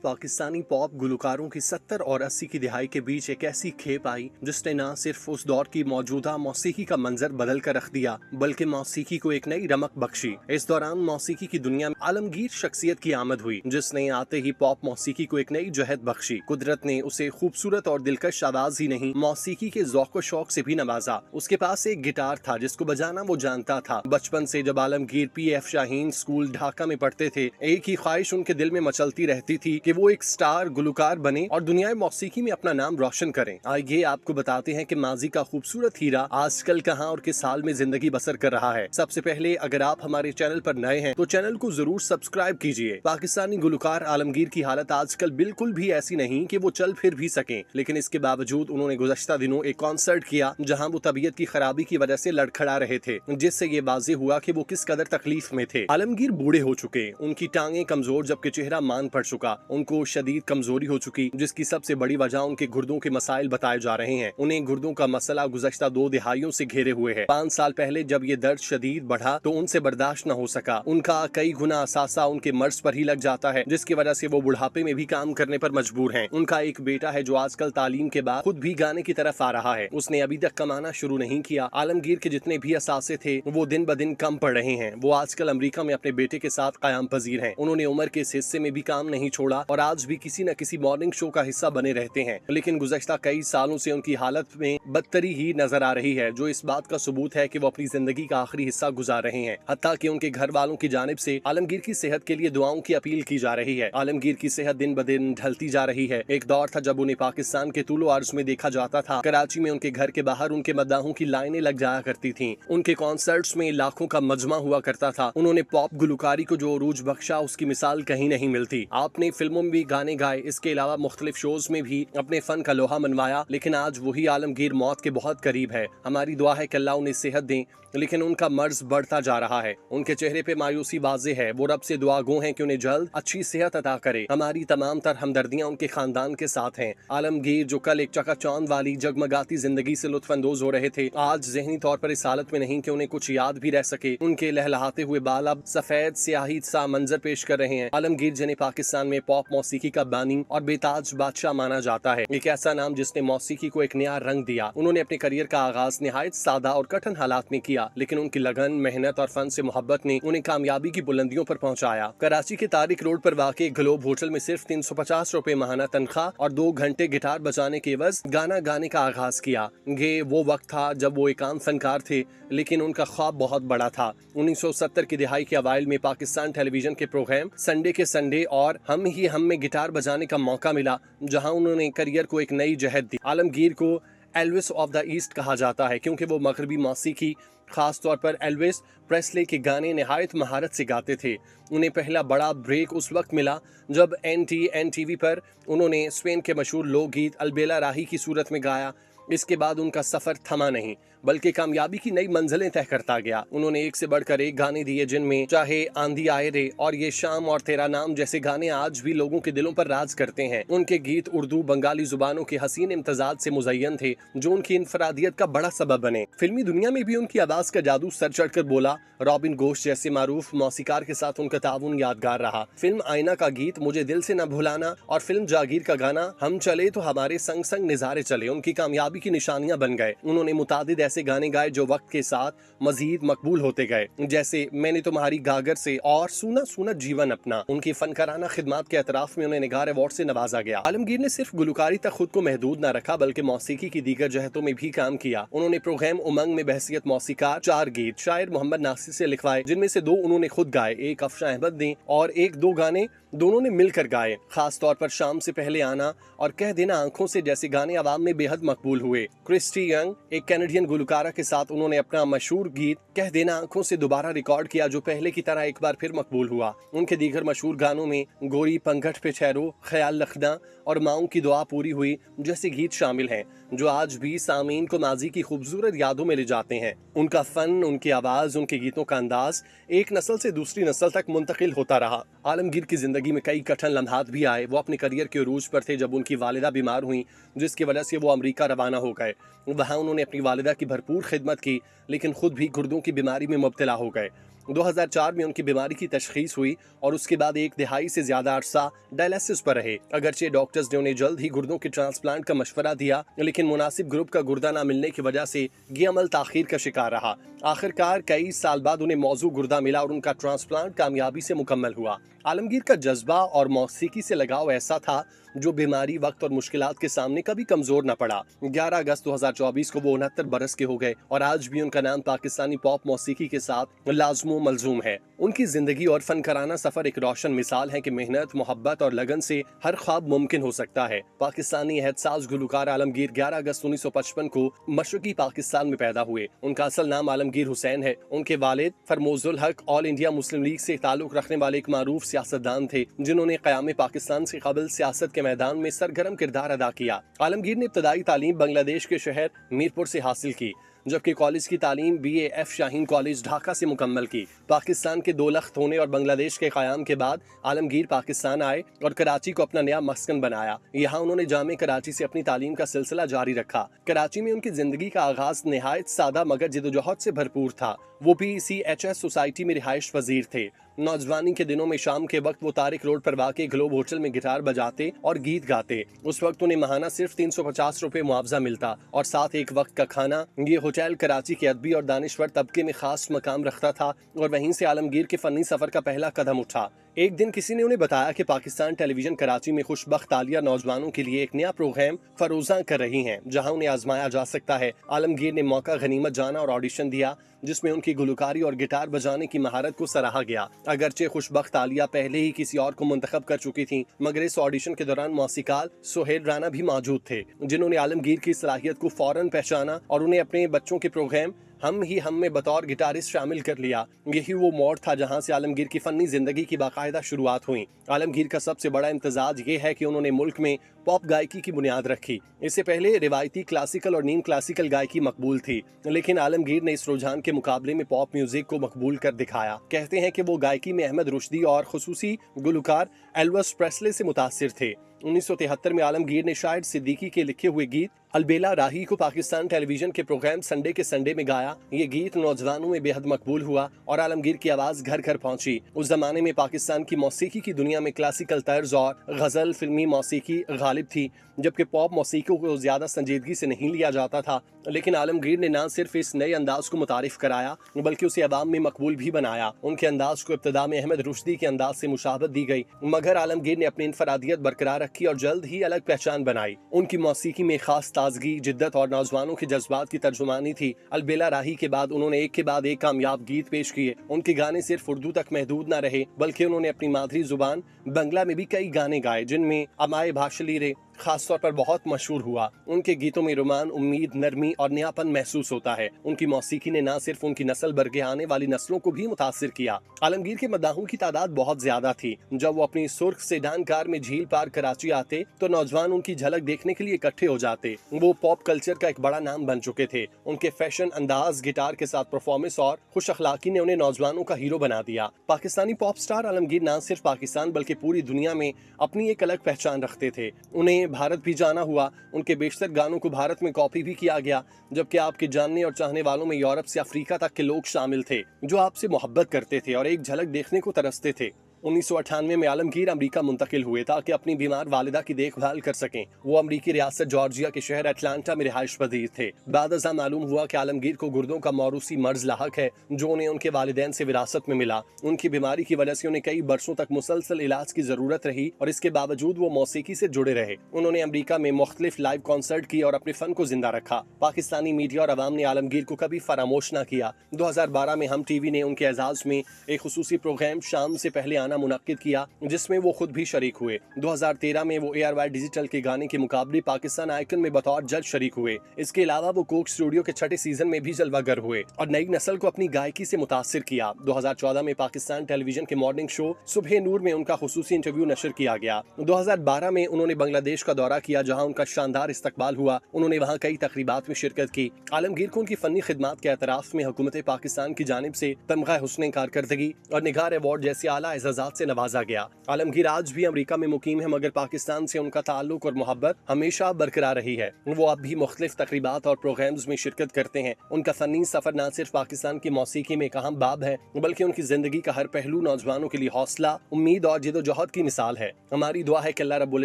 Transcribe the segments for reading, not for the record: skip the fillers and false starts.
Pakistani pop गुलकारों की 70 और 80 की दिहाई के बीच एक ऐसी खेप आई जिसने न सिर्फ उस दौर की मौजूदा मौसीकी का मंजर बदल कर रख दिया बल्कि मौसीकी को एक नई रमक बख्शी। इस दौरान मौसीकी की दुनिया में आलमगीर शख्सियत की आमद हुई जिसने आते ही पॉप मौसीकी को एक नई जहत बख्शी। कुदरत ने उसे खूबसूरत और दिलकश आवाज ही नहीं मौसीकी के ज़ौक़ व शौक से भी नवाजा। उसके पास एक गिटार था जिसको बजाना वो जानता था। बचपन से जब आलमगीर PF शाहीन स्कूल ढाका में पढ़ते थे, एक ही ख्वाहिश उनके दिल में मचलती रहती थी कि वो एक स्टार गुलकार बने और दुनिया मौसीकी में अपना नाम रोशन करें। आइए आपको बताते हैं कि माजी का खूबसूरत हीरा आजकल कहां और किस हाल में जिंदगी बसर कर रहा है। सबसे पहले अगर आप हमारे चैनल पर नए हैं तो चैनल को जरूर सब्सक्राइब कीजिए। पाकिस्तानी गुलकार आलमगीर की हालत आजकल बिल्कुल भी ऐसी नहीं कि वो चल फिर भी सकें, लेकिन इसके बावजूद उन्होंने गुज़श्ता दिनों एक कॉन्सर्ट किया जहां वो तबीयत की खराबी की वजह से लड़खड़ा रहे थे, जिससे ये वाज़ेह हुआ कि वो किस कदर तकलीफ में थे। आलमगीर बूढ़े हो चुके, उनकी टांगे कमजोर जबकि चेहरा मान पड़ चुका। उनको शदीद कमजोरी हो चुकी जिसकी सबसे बड़ी वजह उनके गुर्दों के मसाइल बताए जा रहे हैं। उन्हें गुर्दों का मसला गुज़श्ता 2 दिहाइयों से घेरे हुए है। 5 साल पहले जब ये दर्द शदीद बढ़ा तो उनसे बर्दाश्त न हो सका। उनका कई गुना असासा उनके मर्ज पर ही लग जाता है जिसकी वजह से वो बुढ़ापे में भी काम करने पर मजबूर हैं। उनका एक बेटा है जो आजकल तालीम के बाद खुद भी गाने की तरफ आ रहा है। उसने अभी तक कमाना शुरू नहीं किया। आलमगीर के जितने भी असासे थे वो दिन ब दिन कम पड़ रहे हैं। वो आजकल अमेरिका में अपने बेटे के साथ क़याम पजीर हैं। उन्होंने उम्र के इस हिस्से में भी काम नहीं छोड़ा और आज भी किसी न किसी मॉर्निंग शो का हिस्सा बने रहते हैं, लेकिन गुज़श्ता कई सालों से उनकी हालत में बदतरी ही नजर आ रही है, जो इस बात का सबूत है कि वो अपनी जिंदगी का आखिरी हिस्सा गुजार रहे हैं। हत्ता कि उनके घर वालों की जानिब से आलमगीर की सेहत के लिए दुआओं की अपील की जा रही है। आलमगीर की सेहत दिन ब दिन ढलती जा रही है। एक दौर था जब उन्हें पाकिस्तान के तुलो अर्ज में देखा जाता था। कराची में उनके घर के बाहर उनके मद्दाहों की लाइनें लग जाया करती थी। उनके कॉन्सर्ट्स में लाखों का मजमा हुआ करता था। उन्होंने पॉप गुलकारी को जो अरूज बख्शा उसकी मिसाल कहीं नहीं मिलती। आपने फिल्मों में भी गाने गाए, इसके अलावा मुख्तलिफ शोज में भी अपने फन का लोहा मनवाया, लेकिन आज वही आलमगीर मौत के बहुत करीब है। हमारी दुआ है कि अल्लाह उन्हें सेहत दें, लेकिन उनका मर्ज बढ़ता जा रहा है। उनके चेहरे पे मायूसी वाज़ेह है। वो रब से दुआ गो हैं कि उन्हें जल्द अच्छी सेहत अता करे। हमारी तमाम तर हमदर्दियां उनके खानदान के साथ हैं। आलमगीर जो कल एक चकाचौंध वाली जगमगाती जिंदगी से लुत्फानंदोज हो रहे थे, आज ज़हनी तौर पर इस हालत में नहीं कि उन्हें कुछ याद भी रह सके। उनके लहलहाते हुए बाल अब सफेद स्याही सा मंजर पेश कर रहे हैं। आलमगीर जिन्हें पाकिस्तान में पॉप मौसीकी का बानी और बेताज बादशाह माना जाता है, एक ऐसा नाम जिसने मौसीकी को एक नया रंग दिया। उन्होंने अपने करियर का आगाज निहायत सादा और कठिन हालात में किया, लेकिन उनकी लगन, मेहनत और फन से मोहब्बत ने उन्हें कामयाबी की बुलंदियों पर पहुंचाया। कराची के तारिक रोड पर वाक़ई ग्लोब होटल में सिर्फ 350 रुपए माहाना तनख्वाह और 2 घंटे गिटार बजाने के एवज गाना गाने का आगाज किया। ये वो वक्त था जब वो एक आम फनकार थे, लेकिन उनका ख्वाब बहुत बड़ा था। 1970 की दिहाई के अवाइल में पाकिस्तान टेलीविजन के प्रोग्राम संडे के संडे और हम में गिटार बजाने का मौका मिला, जहां उन्होंने करियर को एक नई जहत दी। आलमगीर को एल्विस ऑफ द ईस्ट कहा जाता है क्योंकि वो मगरबी मौसीकी, खास तौर पर एल्विस प्रेस्ले के गाने निहायत महारत से गाते थे। उन्हें पहला बड़ा ब्रेक उस वक्त मिला जब NTV पर उन्होंने स्पेन के मशहूर लोकगीत अलबेला राही की सूरत में गाया। इसके बाद उनका सफर थमा नहीं बल्कि कामयाबी की नई मंजिलें तय करता गया। उन्होंने एक से बढ़कर एक गाने दिए, जिनमें चाहे आंधी आए रे और ये शाम और तेरा नाम जैसे गाने आज भी लोगों के दिलों पर राज करते हैं। उनके गीत उर्दू बंगाली जुबानों के हसीन इम्तजाज से मुज़य्यन थे, जो उनकी इनफरादियत का बड़ा सबब बने। फिल्मी दुनिया में भी उनकी आवाज का जादू सर चढ़कर बोला। रॉबिन घोष जैसे मारूफ मौसीकार के साथ उनका ताउन यादगार रहा। फिल्म आईना का गीत मुझे दिल से न भुलाना और फिल्म जागीर का गाना हम चले तो हमारे संग संग निजारे चले उनकी कामयाबी की निशानियां बन गए। उन्होंने मुतादिद ऐसे गाने गाए जो वक्त के साथ मजीद मकबूल होते गए, जैसे मैंने तुम्हारी गागर से और सूना सूना जीवन अपना। उनकी फनकाराना खिदमात के एतराफ में उन्हें निगार अवार्ड से नवाजा गया। आलमगीर ने सिर्फ गुलकारी तक खुद को महदूद न रखा बल्कि मौसीकी की दीगर जहतों में भी काम किया। उन्होंने प्रोग्राम उमंग में बहसियत मौसीकार 4 गीत शायर मोहम्मद नासिर से लिखवाए, जिनमें से 2 उन्होंने खुद गाए, एक अफशा अहमद ने और एक 2 गाने दोनों ने मिलकर गाए। खास तौर पर शाम से पहले आना और कह देना आंखों से जैसे गाने आवाम में बेहद मकबूल हुए। क्रिस्टी यंग, एक कैनेडियन गुलकारा के साथ उन्होंने अपना मशहूर गीत कह देना आंखों से दोबारा रिकॉर्ड किया, जो पहले की तरह एक बार फिर मकबूल हुआ। उनके दीगर मशहूर गानों में गोरी पंगठ पे ठहरो, ख्याल रखना और माओं की दुआ पूरी हुई जैसे गीत शामिल हैं, जो आज भी सामीन को माजी की खूबसूरत यादों में ले जाते हैं। उनका फन, उनकी आवाज, उनके गीतों का अंदाज एक नस्ल से दूसरी नस्ल तक मुंतकिल होता रहा। आलमगीर की जिंदगी में कई कठिन लम्हात भी आए। वो अपने करियर के उरूज पर थे जब उनकी वालिदा बीमार हुई, जिसकी वजह से वो अमेरिका रवाना हो गए। वहाँ उन्होंने अपनी वालिदा की भरपूर खिदमत की, लेकिन खुद भी गुर्दों की बीमारी में मुब्तला हो गए। 2004 में उनकी बीमारी की तशखीस हुई और उसके बाद एक दिहाई से ज्यादा अरसा डायलिसिस पर रहे। अगरचे डॉक्टर्स ने उन्हें जल्द ही गुर्दों के ट्रांसप्लांट का मशवरा दिया, लेकिन मुनासिब ग्रुप का गुर्दा न मिलने की वजह से ये अमल ताखीर का शिकार रहा। आखिरकार कई साल बाद उन्हें मौजू गुर्दा मिला और उनका ट्रांसप्लांट कामयाबी से मुकम्मल हुआ। आलमगीर का जज्बा और मौसीकी से लगाव ऐसा था जो बीमारी, वक्त और मुश्किलात के सामने कभी कमजोर न पड़ा। 11 अगस्त 2024 को वो 69 बरस के हो गए और आज भी उनका नाम पाकिस्तानी पॉप मौसीकी के साथ लाजमो मलजूम है। उनकी जिंदगी और फनकाराना सफर एक रोशन मिसाल है कि मेहनत, मोहब्बत और लगन से हर ख्वाब मुमकिन हो सकता है। पाकिस्तानी एहतसास गुलकार आलमगीर 11 अगस्त 1955 को मशरकी पाकिस्तान में पैदा हुए। उनका असल नाम आलमगीर हुसैन है। उनके वालिद फरमोजुल हक ऑल इंडिया मुस्लिम लीग से ताल्लुक रखने वाले एक मारूफ सियासतदान थे, जिन्होंने क़याम पाकिस्तान से कबल सियासत के मैदान में सरगर्म किरदार अदा किया। आलमगीर ने इब्तदाई तालीम बांग्लादेश के शहर मीरपुर से हासिल की, जबकि कॉलेज की तालीम BAF शाहीन कॉलेज ढाका से मुकम्मल की। पाकिस्तान के दो लख्त होने और बांग्लादेश के क़याम के बाद आलमगीर पाकिस्तान आए और कराची को अपना नया मस्कन बनाया। यहाँ उन्होंने जामे कराची से अपनी तालीम का सिलसिला जारी रखा। कराची में उनकी जिंदगी का आगाज नहायत सादा मगर जिदोजहद से भरपूर था। वो PCHS सोसाइटी में रिहाइश वजीर थे। नौजवानी के दिनों में शाम के वक्त वो तारिक रोड पर वाक़े ग्लोब होटल में गिटार बजाते और गीत गाते। उस वक्त उन्हें माहाना सिर्फ 350 रुपए मुआवजा मिलता और साथ एक वक्त का खाना। ये होटल कराची के अदबी और दानिश्वर तबके में खास मकाम रखता था और वहीं से आलमगीर के फनी सफर का पहला कदम उठा। एक दिन किसी ने उन्हें बताया कि पाकिस्तान टेलीविजन कराची में खुशबख्त आलिया नौजवानों के लिए एक नया प्रोग्राम फरोजा कर रही हैं, जहां उन्हें आजमाया जा सकता है। आलमगीर ने मौका गनीमत जाना और ऑडिशन दिया, जिसमें उनकी गुलकारी और गिटार बजाने की महारत को सराहा गया। अगरचे खुशबख्त आलिया पहले ही किसी और को मुंतखब कर चुकी थी, मगर इस ऑडिशन के दौरान मौसीकार सोहेल राना भी मौजूद थे, जिन्होंने आलमगीर की सलाहियत को फौरन पहचाना और उन्हें अपने बच्चों के प्रोग्राम हम में बतौर गिटारिस्ट शामिल कर लिया। यही वो मोड़ था जहां से आलमगीर की फनी जिंदगी की बाकायदा शुरुआत हुई। आलमगीर का सबसे बड़ा इम्तजाज ये है कि उन्होंने मुल्क में पॉप गायकी की बुनियाद रखी। इससे पहले रिवायती क्लासिकल और नीम क्लासिकल गायकी मकबूल थी, लेकिन आलमगीर ने इस रुझान के मुकाबले में पॉप म्यूजिक को मकबूल कर दिखाया। कहते हैं कि वो गायकी में अहमद रुश्दी और खुसूसी गुलकार एल्विस प्रेस्ले से मुतासिर थे। 1973 में आलमगीर ने शायद सिद्दीकी के लिखे हुए गीत अलबेला राही को पाकिस्तान टेलीविजन के प्रोग्राम संडे के संडे में गाया। ये गीत नौजवानों में बेहद मकबूल हुआ और आलमगीर की आवाज घर घर पहुंची। उस जमाने में पाकिस्तान की मौसीकी की दुनिया में क्लासिकल तर्ज और गजल फिल्मी मौसीकी गालिब थी, जबकि पॉप मौसीकी को ज्यादा संजीदगी से नहीं लिया जाता था। लेकिन आलमगीर ने न सिर्फ इस नए अंदाज को मुतारिफ कराया, बल्कि उसे अवाम में मकबूल भी बनाया। उनके अंदाज को इब्तदा में अहमद रुश्दी के अंदाज से मुशाबत दी गई, मगर आलमगीर ने अपनी इनफरादियत बरकरार रखी और जल्द ही अलग पहचान बनाई। उनकी मौसीकी में खास ताजगी, जिद्दत और नौजवानों के जज्बात की तर्जुमानी थी। अलबेला राही के बाद उन्होंने एक के बाद एक कामयाब गीत पेश किए। उनके गाने सिर्फ उर्दू तक महदूद न रहे, बल्कि उन्होंने अपनी मादरी जुबान बंगला में भी कई गाने गाए, जिनमें अमाए भाषलीरे खासतौर पर बहुत मशहूर हुआ। उनके गीतों में रोमान, उम्मीद, नरमी और नयापन महसूस होता है। उनकी मौसीकी ने न सिर्फ उनकी नस्ल बरगे आने वाली नस्लों को भी मुतासिर किया। आलमगीर के मदाहों की तादाद बहुत ज्यादा थी। जब वो अपनी सुर्ख सेडान कार में झील पार कराची आते तो नौजवान उनकी झलक देखने के लिए इकट्ठे हो जाते। वो पॉप कल्चर का एक बड़ा नाम बन चुके थे। उनके फैशन, अंदाज, गिटार के साथ परफॉर्मेंस और खुश अखलाकी ने उन्हें नौजवानों का हीरो बना दिया। पाकिस्तानी पॉप स्टार आलमगीर न सिर्फ पाकिस्तान बल्कि पूरी दुनिया में अपनी एक अलग पहचान रखते थे। उन्हें भारत भी जाना हुआ। उनके बेशतर गानों को भारत में कॉपी भी किया गया, जबकि आपके जानने और चाहने वालों में यूरोप से अफ्रीका तक के लोग शामिल थे, जो आपसे मोहब्बत करते थे और एक झलक देखने को तरसते थे। 1998 में आलमगीर अमेरिका मुंतकिल हुए ताकि अपनी बीमार वालिदा की देखभाल कर सकें। वो अमेरिकी रियासत जॉर्जिया के शहर अटलांटा में रिहाइश पजीर थे। बाद अज़ा मालूम हुआ कि आलमगीर को गुर्दों का मौरूसी मर्ज लाहक है, जो उन्हें उनके वालिदैन से विरासत में मिला। उनकी बीमारी की वजह से उन्हें कई बरसों तक मुसलसल इलाज की जरूरत रही और इसके बावजूद वो मौसीकी से जुड़े रहे। उन्होंने अमेरिका में मुख्तलिफ लाइव कॉन्सर्ट किए और अपने फन को जिंदा रखा। पाकिस्तानी मीडिया और अवाम ने आलमगीर को कभी फरामोश न किया। 2012 में हम टीवी ने उनके एजाज में एक खुसूसी प्रोग्राम शाम से पहले आना मुनक्किद किया, जिसमें वो खुद भी शरीक हुए। 2013 में वो ARY डिजिटल के गाने के मुकाबले पाकिस्तान आइकन में बतौर जज शरीक हुए। इसके अलावा वो कोक स्टूडियो के छठे सीजन में भी जलवागर हुए और नई नस्ल को अपनी गायकी से मुतासिर किया। 2014 में पाकिस्तान टेलीविजन के मॉर्निंग शो सुबह नूर में उनका खुसूसी इंटरव्यू नशर किया गया। 2012 में उन्होंने बांग्लादेश का दौरा किया, जहाँ उनका शानदार इस्तकबाल हुआ। उन्होंने वहाँ कई तकरीबात में शिरकत की। आलमगीर को उनकी फनी खिदमात के एतराफ में हुकूमत पाकिस्तान की जानिब से तमगा हुस्न कारकर्दगी और निगार अवार्ड जैसे आला एजाज़ात एजाज से नवाजा गया। आलमगीर आज भी अमेरिका में मुकीम है, मगर पाकिस्तान से उनका ताल्लुक और मोहब्बत हमेशा बरकरार रही है। वो अब भी मुख्तलिफ तकरीबात और प्रोग्राम्स में शिरकत करते हैं। उनका फनी सफर न सिर्फ पाकिस्तान की मौसीकी में एक अहम बाब है, बल्कि उनकी जिंदगी का हर पहलू नौजवानों के लिए हौसला, उम्मीद और जिदोजहद की मिसाल है। हमारी दुआ है कि अल्लाह रब्बुल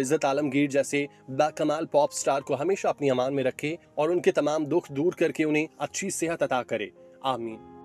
इज्जत आलमगीर जैसे बाकमाल पॉप स्टार को हमेशा अपनी अमान में रखे और उनके तमाम दुख दूर करके उन्हें अच्छी सेहत अता करे। आमीन।